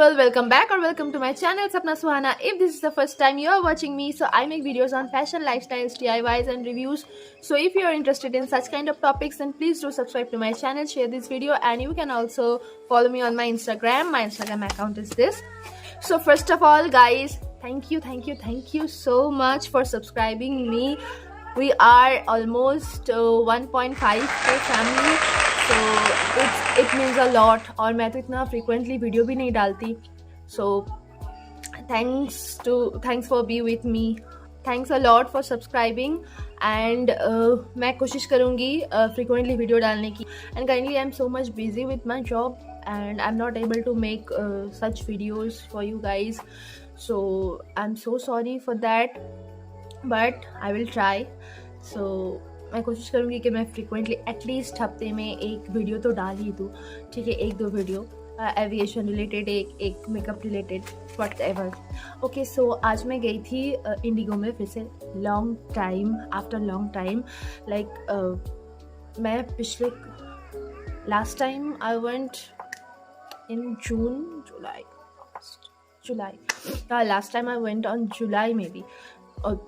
people, welcome back or welcome to my channel Sapna Suhana. If this is the first time you are watching me, so I make videos on fashion, lifestyles, DIYs and reviews. So if you are interested in such kind of topics, then please do subscribe to my channel, share this video, and you can also follow me on my Instagram. My Instagram account is this. So first of all guys, thank you so much for subscribing me. We are almost 1.5k family, so it means a lot. और मैं तो इतना frequently video भी नहीं डालती, so thanks for be with me. Thanks a lot for subscribing and मैं कोशिश करूँगी frequently वीडियो डालने की. And currently I'm so much busy with my job and I'm not able to make such videos for you guys, so I'm so sorry for that, but I will try. So मैं कोशिश करूँगी कि मैं frequently at least हफ्ते में एक video तो डाल ही दूँ, ठीक है, एक दो वीडियो एविएशन रिलेटेड, एक makeup related, whatever. Okay, so आज मैं गई थी इंडिगो में फिर से आफ्टर लॉन्ग टाइम. लाइक मैं पिछले last time I went in July last time I went on July में भी, और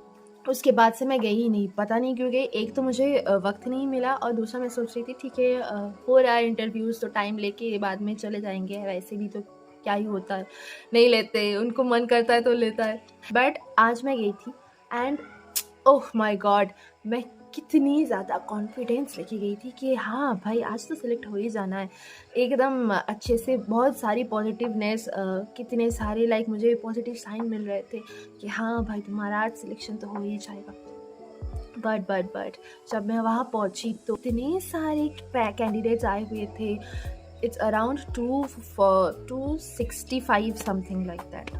उसके बाद से मैं गई ही नहीं. पता नहीं क्यों गई. एक तो मुझे वक्त नहीं मिला, और दूसरा मैं सोच रही थी ठीक है हो रहा है इंटरव्यूज़ तो टाइम लेके बाद में चले जाएंगे, वैसे भी तो क्या ही होता है, नहीं लेते, उनको मन करता है तो लेता है. बट आज मैं गई थी एंड ओह माय गॉड, मैं कितनी ज़्यादा कॉन्फिडेंस लेके गई थी कि हाँ भाई आज तो सिलेक्ट हो ही जाना है. एकदम अच्छे से, बहुत सारी पॉजिटिवनेस, कितने सारे मुझे पॉजिटिव साइन मिल रहे थे कि हाँ भाई तुम्हारा आज सिलेक्शन तो हो ही जाएगा. बट जब मैं वहाँ पहुँची तो इतने सारे कैंडिडेट्स आए हुए थे. It's around 265 something like that.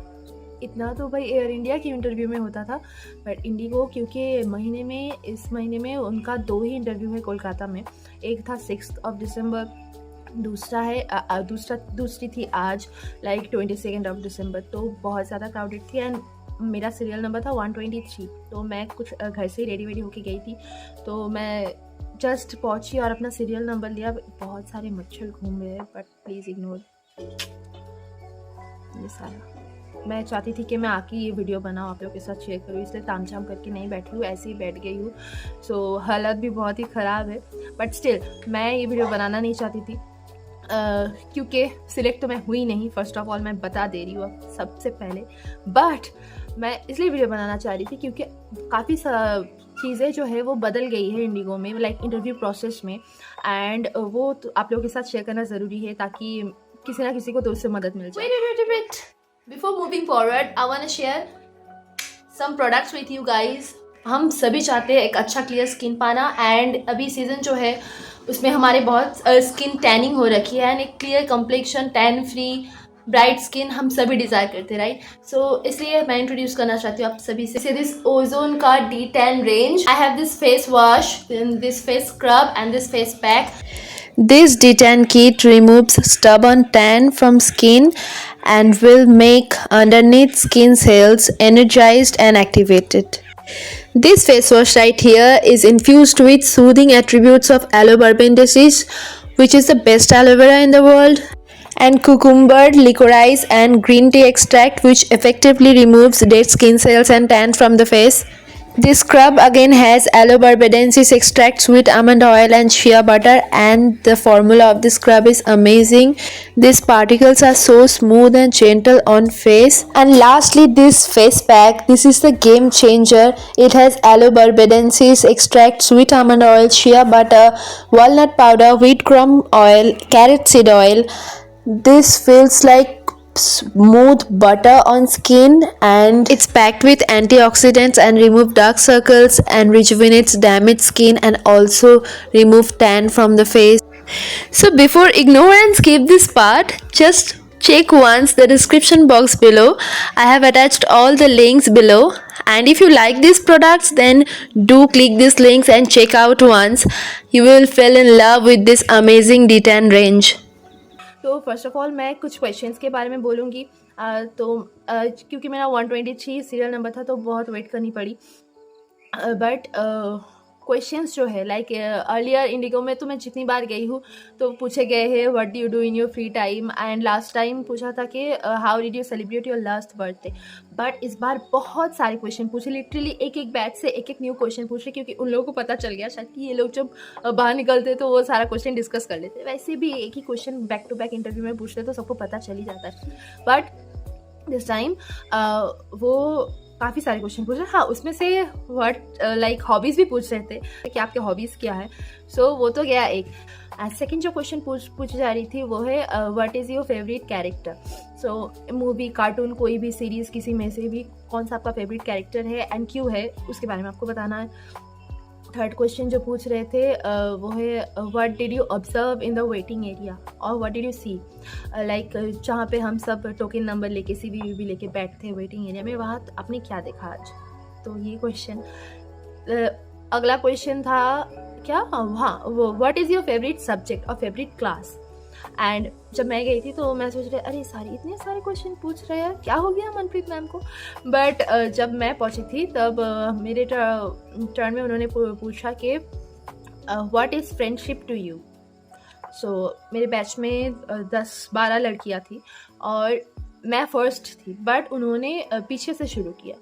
इतना तो भाई एयर इंडिया की इंटरव्यू में होता था, बट इंडिगो क्योंकि इस महीने में उनका 2 ही इंटरव्यू है कोलकाता में. एक था 6 दिसंबर, दूसरी थी आज 22 दिसंबर. तो बहुत ज़्यादा क्राउडेड थी एंड मेरा सीरियल नंबर था 123. तो मैं कुछ घर से ही रेडी होके गई थी, तो मैं जस्ट पहुंची और अपना सीरियल नंबर लिया. बहुत सारे मच्छर घूम रहे हैं, बट प्लीज़ इग्नोर ये सारा. मैं चाहती थी कि मैं आके ये वीडियो बनाऊँ, आप लोगों के साथ शेयर करूँ, इसलिए तामझाम करके नहीं बैठी हूँ, ऐसे ही बैठ गई हूँ. सो हालत भी बहुत ही ख़राब है, बट स्टिल मैं ये वीडियो बनाना नहीं चाहती थी क्योंकि सिलेक्ट तो मैं हुई नहीं. फर्स्ट ऑफ ऑल मैं बता दे रही हूँ अब सबसे पहले, बट मैं इसलिए वीडियो बनाना चाह रही थी क्योंकि काफ़ी चीज़ें जो है वो बदल गई है इंडिगो में, इंटरव्यू प्रोसेस में, एंड वो तो आप लोगों के साथ शेयर करना ज़रूरी है ताकि किसी ना किसी को तो उससे मदद मिल जाए. Wait. Before moving forward, I want to share some products with you guys. हम सभी चाहते हैं एक अच्छा क्लियर स्किन पाना, एंड अभी सीज़न जो है उसमें हमारे बहुत स्किन टैनिंग हो रखी है, एंड एक clear complexion, tan free, bright skin हम सभी डिज़ायर करते हैं, राइट. सो इसलिए मैं इंट्रोड्यूस करना चाहती हूँ आप सभी से दिस ओजोन का D10 range. I have this face wash, this face scrub and this face pack. This D10 kit removes stubborn tan from skin and will make underneath skin cells energized and activated. This face wash right here is infused with soothing attributes of aloe berbensis, which is the best aloe vera in the world, and cucumber, licorice and green tea extract, which effectively removes dead skin cells and tan from the face. This scrub again has aloe berbensis extract, sweet almond oil and shea butter, and the formula of this scrub is amazing. These particles are so smooth and gentle on face. And lastly, this face pack, this is the game changer. It has aloe berbensis extract, sweet almond oil, shea butter, walnut powder, wheat germ oil, carrot seed oil. This feels like smooth butter on skin, and it's packed with antioxidants and remove dark circles and rejuvenates damaged skin and also remove tan from the face. So before ignore and skip this part, just check once the description box below. I have attached all the links below, and if you like these products then do click these links and check out once. You will fall in love with this amazing D10 range. तो first of all मैं कुछ questions के बारे में बोलूँगी. क्योंकि मेरा 123 serial number था तो बहुत वेट करनी पड़ी, बट क्वेश्चंस जो है लाइक अर्लियर इंडिगो में तो मैं जितनी बार गई हूँ तो पूछे गए हैं what do you do in your free time, and last time पूछा था कि how did you celebrate your last birthday. But इस बार बहुत सारे क्वेश्चन पूछे, लिटरली एक एक बैच से एक एक न्यू क्वेश्चन पूछे, क्योंकि उन लोगों को पता चल गया शायद कि ये लोग जब बाहर निकलते तो वो सारा क्वेश्चन डिस्कस कर लेते। वैसे भी एक ही question back to back interview में पूछते तो सबको पता चल ही जाता है, बट दिस टाइम वो काफ़ी सारे क्वेश्चन पूछ रहे। हाँ, उसमें से व्हाट लाइक हॉबीज़ भी पूछ रहे थे कि आपके हॉबीज़ क्या है। सो वो तो गया एक। सेकंड जो क्वेश्चन पूछी जा रही थी वो है what is your favourite character. So movie, cartoon, कोई भी सीरीज़, किसी में से भी कौन सा आपका फेवरेट कैरेक्टर है एंड क्यों है, उसके बारे में आपको बताना है। थर्ड क्वेश्चन जो पूछ रहे थे वो है what did you observe in the waiting area और what did you see, like जहाँ पे हम सब टोकन नंबर लेके CV लेके बैठते हैं वेटिंग एरिया में, वहाँ आपने क्या देखा आज। तो ये क्वेश्चन। अगला क्वेश्चन था क्या, हाँ वो what is your favourite subject और फेवरेट क्लास। एंड जब मैं गई थी तो मैं सोच रही अरे इतने सारे क्वेश्चन पूछ रहे हैं, क्या हो गया मनप्रीत मैम को। बट जब मैं पहुंची थी तब मेरे टर्न में उन्होंने पूछा कि what is friendship to you. So मेरे बैच में 10-12 लड़कियां थी और मैं फर्स्ट थी, बट उन्होंने पीछे से शुरू किया।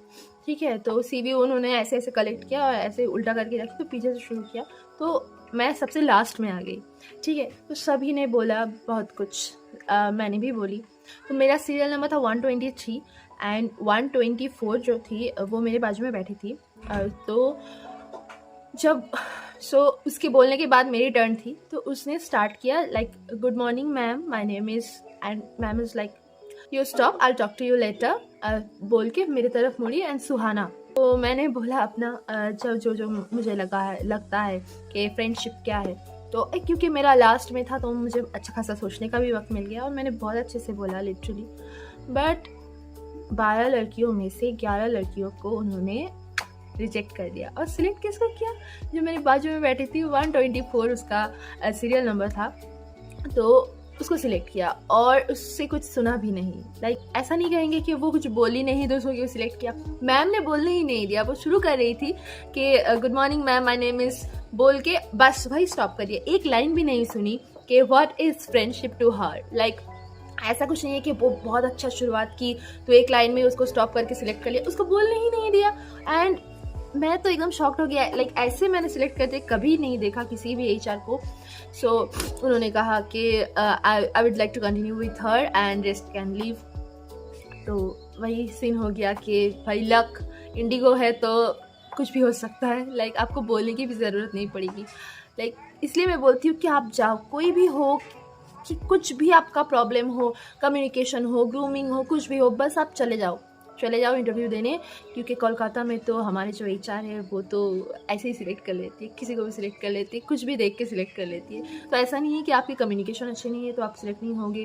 ठीक है, तो CV उन्होंने ऐसे ऐसे कलेक्ट किया और ऐसे उल्टा करके रखी, तो पीछे से शुरू किया, तो मैं सबसे लास्ट में आ गई। ठीक है, तो सभी ने बोला बहुत कुछ, मैंने भी बोली। तो मेरा सीरियल नंबर था 123 एंड 124 जो थी वो मेरे बाजू में बैठी थी। तो जब उसके बोलने के बाद मेरी टर्न थी, तो उसने स्टार्ट किया like good morning ma'am, my name is, and ma'am is like you stop, I talk to you later, बोल के मेरी तरफ मुड़ी, एंड सुहाना। तो मैंने बोला अपना जो मुझे लगता है कि फ्रेंडशिप क्या है। तो क्योंकि मेरा लास्ट में था तो मुझे अच्छा खासा सोचने का भी वक्त मिल गया और मैंने बहुत अच्छे से बोला लिटरली। बट 12 लड़कियों में से 11 लड़कियों को उन्होंने रिजेक्ट कर दिया। और सिलेक्ट किसको किया, जो मेरे बाजू में बैठी थी 124 उसका सीरियल नंबर था, तो उसको सिलेक्ट किया और उससे कुछ सुना भी नहीं। लाइक ऐसा नहीं कहेंगे कि वो कुछ बोली नहीं तो उसको क्यों सिलेक्ट किया। मैम ने बोलने ही नहीं दिया, वो शुरू कर रही थी कि good morning ma'am, my name is, बोल के बस वही स्टॉप कर दिया। एक लाइन भी नहीं सुनी कि what is friendship to her. Like ऐसा कुछ नहीं है कि वो बहुत अच्छा शुरुआत की तो एक लाइन में उसको स्टॉप करके सिलेक्ट कर लिया, उसको बोलने ही नहीं दिया। एंड मैं तो एकदम शॉक्ड हो गया, लाइक ऐसे मैंने सिलेक्ट करते कभी नहीं देखा किसी भी HR को। सो उन्होंने कहा कि I would like to continue with her and rest can leave. तो वही सीन हो गया कि भाई लक, इंडिगो है तो कुछ भी हो सकता है। लाइक आपको बोलने की भी ज़रूरत नहीं पड़ेगी। लाइक इसलिए मैं बोलती हूँ कि आप जाओ, कोई भी हो, कि कुछ भी आपका प्रॉब्लम हो, कम्युनिकेशन हो, ग्रूमिंग हो, कुछ भी हो, बस आप चले जाओ इंटरव्यू देने। क्योंकि कोलकाता में तो हमारे जो HR है वो तो ऐसे ही सिलेक्ट कर लेती है, किसी को भी सिलेक्ट कर लेती है, कुछ भी देख के सिलेक्ट कर लेती है। तो ऐसा नहीं है कि आपकी कम्युनिकेशन अच्छी नहीं है तो आप सिलेक्ट नहीं होंगे।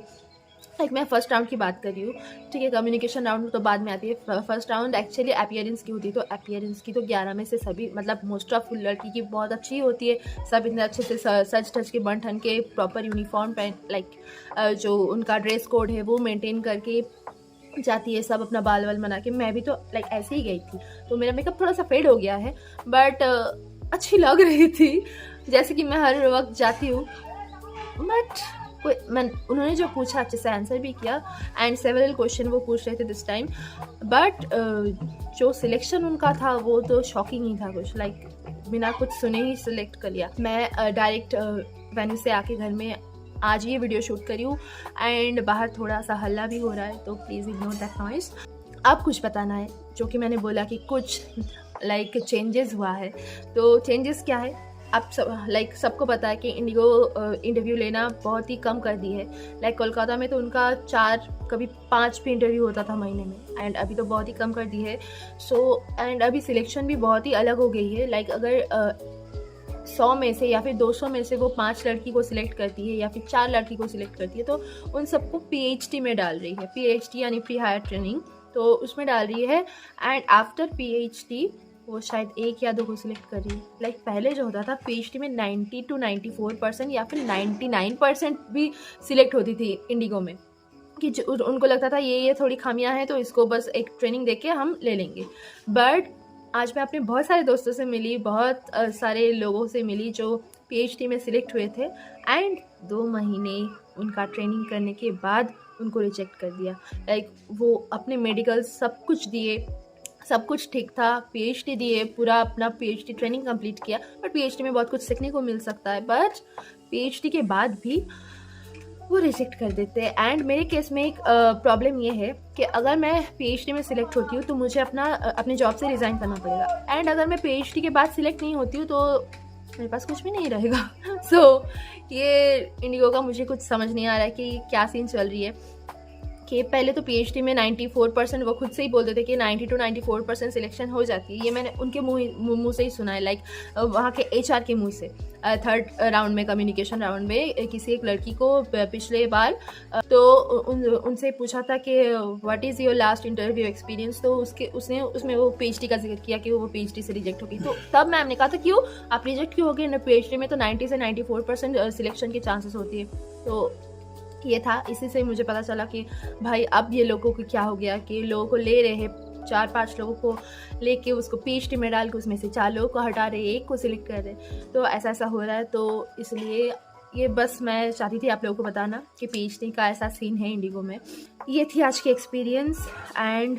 लाइक मैं फर्स्ट राउंड की बात कर रही हूँ, ठीक है, कम्युनिकेशन राउंड तो बाद में आती है। फर्स्ट राउंड एक्चुअली अपीयरेंस की होती है, तो अपीयरेंस की तो 11 में से सभी, मतलब मोस्ट ऑफ लड़की की बहुत अच्छी होती है, सब इतने अच्छे से सच धज के बन ठन के प्रॉपर यूनिफॉर्म पहन, लाइक जो उनका ड्रेस कोड है वो मेंटेन करके जाती है, सब अपना बाल वाल बना के। मैं भी तो लाइक ऐसे ही गई थी, तो मेरा मेकअप थोड़ा सा फेड हो गया है, बट अच्छी लग रही थी जैसे कि मैं हर वक्त जाती हूँ। बट उन्होंने जो पूछा अच्छे से आंसर भी किया एंड सेवरल क्वेश्चन वो पूछ रहे थे दिस टाइम। बट जो सिलेक्शन उनका था वो तो शॉकिंग ही था कुछ, लाइक बिना कुछ सुने ही सिलेक्ट कर लिया। मैं डायरेक्ट वेन्यू से आके घर में आज ये वीडियो शूट करी हूँ एंड बाहर थोड़ा सा हल्ला भी हो रहा है, तो प्लीज़ इग्नोर दैट नॉइस। आप कुछ बताना है, जो कि मैंने बोला कि कुछ लाइक चेंजेस हुआ है। तो चेंजेस क्या है, आप सब लाइक सबको पता है कि इंडिगो इंटरव्यू लेना बहुत ही कम कर दी है। लाइक कोलकाता में तो उनका 4 कभी 5 भी इंटरव्यू होता था महीने में, एंड अभी तो बहुत ही कम कर दी है। सो एंड अभी सिलेक्शन भी बहुत ही अलग हो गई है। लाइक अगर 100 में से या फिर 200 में से वो 5 लड़की को सिलेक्ट करती है या फिर 4 लड़की को सिलेक्ट करती है, तो उन सबको PhD में डाल रही है। PhD यानी प्री हायर ट्रेनिंग, तो उसमें डाल रही है। एंड आफ्टर PhD वो शायद 1 या 2 को सिलेक्ट कर रही है। लाइक पहले जो होता था PhD में 90 to 94% या फिर 99% भी सिलेक्ट होती थी इंडिगो में, कि उनको लगता था ये थोड़ी खामियां हैं तो इसको बस एक ट्रेनिंग देके हम ले लेंगे। बट आज मैं अपने बहुत सारे दोस्तों से मिली, बहुत सारे लोगों से मिली जो पीएचडी में सिलेक्ट हुए थे एंड 2 महीने उनका ट्रेनिंग करने के बाद उनको रिजेक्ट कर दिया। लाइक वो अपने मेडिकल सब कुछ दिए, सब कुछ ठीक था, पीएचडी दिए, पूरा अपना पीएचडी ट्रेनिंग कंप्लीट किया, बट पीएचडी में बहुत कुछ सीखने को मिल सकता है, बट पीएचडी के बाद भी वो रिजेक्ट कर देते हैं। एंड मेरे केस में एक प्रॉब्लम ये है कि अगर मैं पीएचडी में सिलेक्ट होती हूँ तो मुझे अपने जॉब से रिज़ाइन करना पड़ेगा, एंड अगर मैं पीएचडी के बाद सिलेक्ट नहीं होती हूँ तो मेरे पास कुछ भी नहीं रहेगा। सो ये इंडिगो का मुझे कुछ समझ नहीं आ रहा है कि क्या सीन चल रही है कि पहले तो पीएचडी में 94%, वो खुद से ही बोलते थे कि 90 to 94% सिलेक्शन हो जाती है। ये मैंने उनके मुंह से ही सुना है, लाइक वहाँ के एचआर के मुंह से। थर्ड राउंड में, कम्युनिकेशन राउंड में, किसी एक लड़की को पिछले बार तो उनसे पूछा था कि what is your last interview experience, तो उसने उसमें वो पीएचडी का जिक्र किया कि वो पीएचडी से रिजेक्ट हो गई। तो तब मैम ने कहा था क्यों आप रिजेक्ट क्यों हो गए, पीएचडी में तो 90 से 94% सिलेक्शन की चांसेस होती है। तो ये था, इसी से मुझे पता चला कि भाई अब ये लोगों को क्या हो गया कि लोगों को ले रहे हैं, 4-5 लोगों को लेके उसको पीएचडी में डाल के उसमें से 4 लोगों को हटा रहे, 1 को सिलेक्ट कर रहे, तो ऐसा हो रहा है। तो इसलिए ये बस मैं चाहती थी आप लोगों को बताना कि पीएचडी का ऐसा सीन है इंडिगो में। ये थी आज की एक्सपीरियंस एंड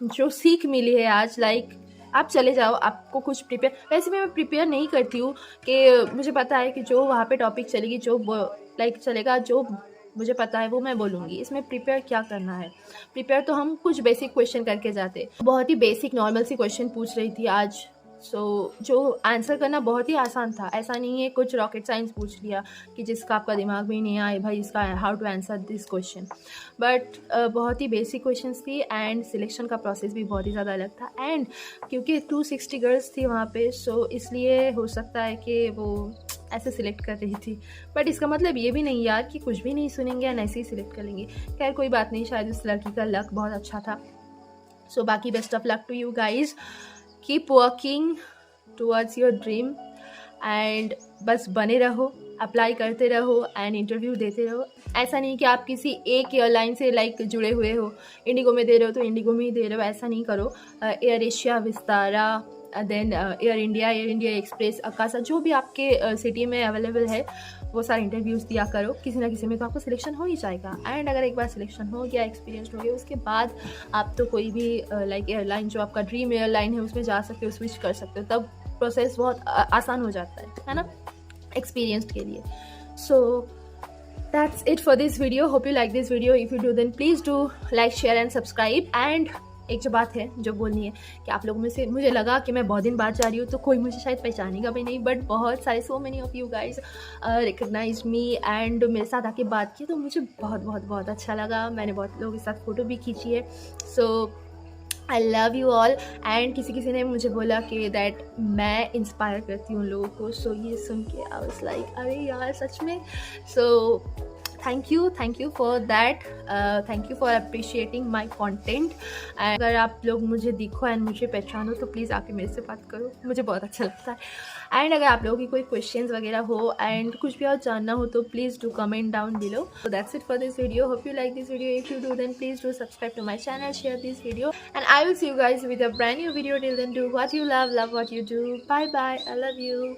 जो सीख मिली है आज, लाइक आप चले जाओ, आपको कुछ प्रिपेयर, वैसे मैं प्रिपेयर नहीं करती हूँ कि मुझे पता है कि जो वहाँ पे टॉपिक चलेगी, जो लाइक चलेगा, जो मुझे पता है वो मैं बोलूँगी। इसमें प्रिपेयर क्या करना है, प्रिपेयर तो हम कुछ बेसिक क्वेश्चन करके जाते, बहुत ही बेसिक नॉर्मल सी क्वेश्चन पूछ रही थी आज। जो आंसर करना बहुत ही आसान था, ऐसा नहीं है कुछ रॉकेट साइंस पूछ लिया कि जिसका आपका दिमाग में नहीं आए भाई इसका how to answer this question, but बहुत ही बेसिक क्वेश्चंस थी एंड सिलेक्शन का प्रोसेस भी बहुत ही ज़्यादा अलग था। एंड क्योंकि 260 गर्ल्स थी वहाँ पे, सो इसलिए हो सकता है कि वो ऐसे सिलेक्ट कर रही थी, बट इसका मतलब ये भी नहीं यार कि कुछ भी नहीं सुनेंगे एंड ऐसे ही सिलेक्ट कर लेंगे। खैर कोई बात नहीं, शायद उस लड़की का लक बहुत अच्छा था। सो बाकी best of luck to you guys, keep working towards your dream and बस बने रहो, अप्लाई करते रहो एंड इंटरव्यू देते रहो। ऐसा नहीं कि आप किसी एक एयरलाइन से लाइक जुड़े हुए हो, इंडिगो में दे रहे हो तो इंडिगो में ही दे रहे हो, ऐसा नहीं करो। Air Asia, Vistara, then Air India Express, Akasa, जो भी आपके सिटी में अवेलेबल है वो सारे इंटरव्यूज़ दिया करो, किसी ना किसी में तो आपको सिलेक्शन हो ही जाएगा। एंड अगर एक बार सिलेक्शन हो गया, एक्सपीरियंस हो गया, उसके बाद आप तो कोई भी लाइक एयरलाइन जो आपका ड्रीम एयरलाइन है उसमें जा सकते हो, स्विच कर सकते हो, तब प्रोसेस बहुत आसान हो जाता है ना, एक्सपीरियंस के लिए। सो that's it for this video. Hope you like this video. If you do then please do like, share and subscribe. And एक जो बात है जो बोलनी है कि आप लोगों में से मुझे लगा कि मैं बहुत दिन बाद जा रही हूँ तो कोई मुझे शायद पहचानेगा भी नहीं, बट बहुत सारे so many of you guys recognise me and मेरे साथ आके बात की, तो मुझे बहुत बहुत बहुत अच्छा लगा। मैंने बहुत लोगों के साथ फ़ोटो भी खींची है। So I love you all. And किसी ने मुझे बोला कि दैट मैं इंस्पायर करती हूँ लोगों को, सो ये सुन के आई वाज लाइक अरे यार सच में। So thank you for that, thank you for appreciating my content. अगर आप लोग मुझे दिखो एंड मुझे पहचानो तो प्लीज़ आके मेरे से बात करो, मुझे बहुत अच्छा लगता है। एंड अगर आप लोगों की कोई क्वेश्चंस वगैरह हो एंड कुछ भी और जानना हो तो please do comment down below. So that's it for this video, hope you like this video. If you do then please do subscribe to my channel, share this video, and I will see you guys with a brand new video. Till then, do what you love what you do. Bye bye, I love you.